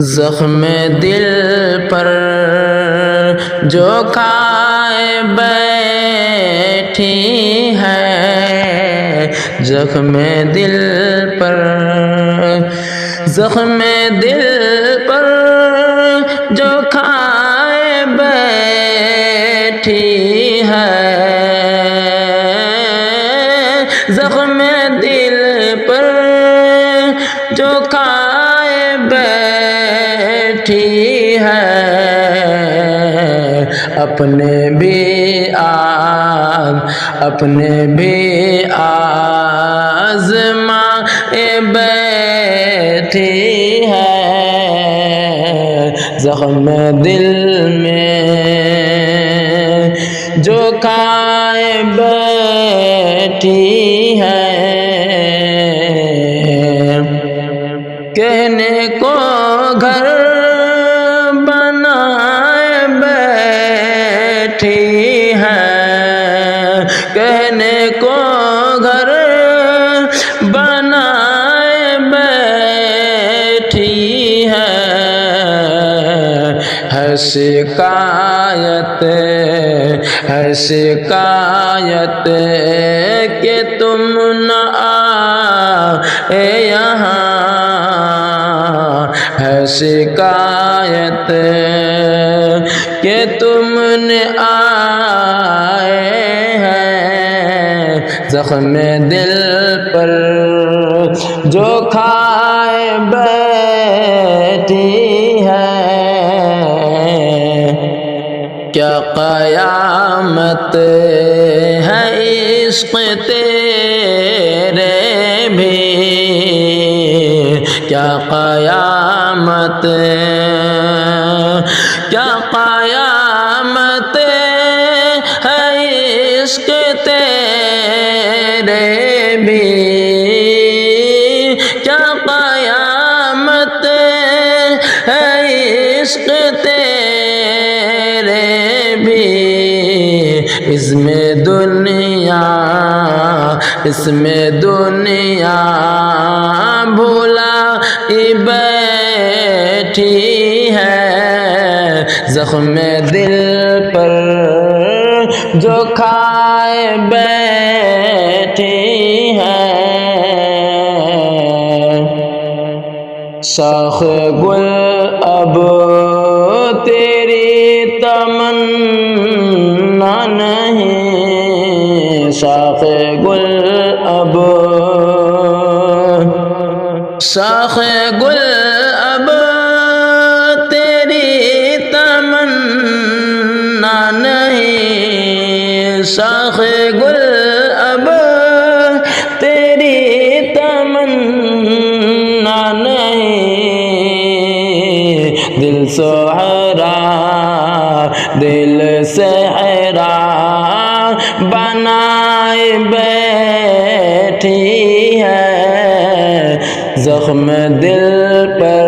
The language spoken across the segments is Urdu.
زخم دل پر جو کھائے بیٹھی ہے، زخم دل پر، زخم دل پر جو کھائے بیٹھی ہے، زخم دل پر جو کھائے بیٹھی ہے، اپنے بھی آزمائے بیٹھی ہے، زخم دل میں جو کھائے بیٹھی ہے، کہنے کو گھر بنائے بیٹھی ہے، کہنے کو گھر بنائے بیٹھی ہے، شکایت کہ تم نہ آئے یہاں، ہے شکایت کہ تم نے آئے ہیں، زخم دل پر جو کھائے بیٹھی ہے، کیا قیامت ہے عشق تیرے بھی، کیا قیامت ہے عشق تیرے بھی، کیا قیامت ہے عشق تیرے بھی، اس میں دنیا بھولا بیٹھی ہے، زخم دل پر جو کھائے بیٹھی ہے، شاخ گل اب تیری تمنا نہیں، شاخ گل اب تیری تمنا نہیں، شاخ گل اب تیری تمنا نہیں، دل صحرا بنائے بیٹھی ہے، زخم دل پر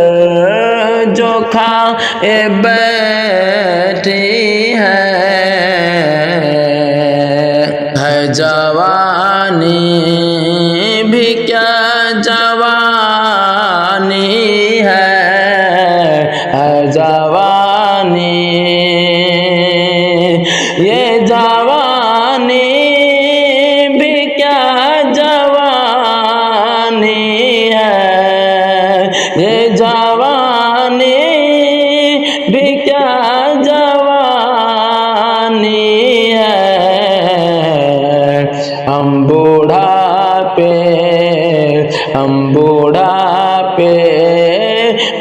جو کھائے بیٹھی ہے، جوانی بھی کیا جوانی ہے، جوانی یہ جوانی بھی کیا جوانی ہے، یہ جوانی بھی کیا جوانی ہے، ہم بوڑھاپے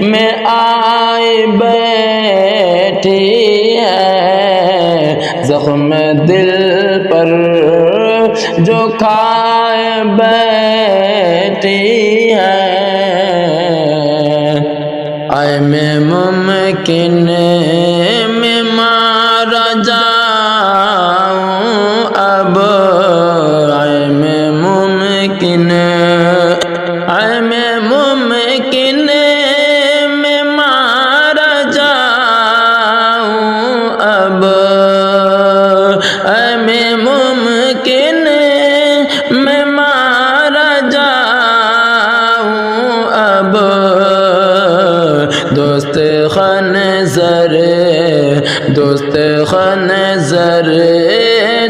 میں آئے بیٹھی ہے، زخم دل پر جو کھائے بیٹھی ہے، اے میں ممکن میں مارا جاؤں اب، اے میں ممکن میں مارا جاؤں اب، اے میں ممکن میں مارا جاؤں اب، دو دوست خنزر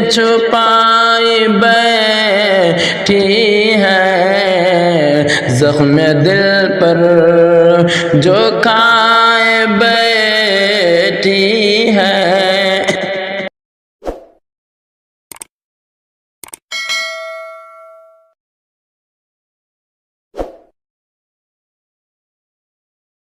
چھپائی بیٹھی ہے زخم دل پر جو کھائے بیٹھی ہے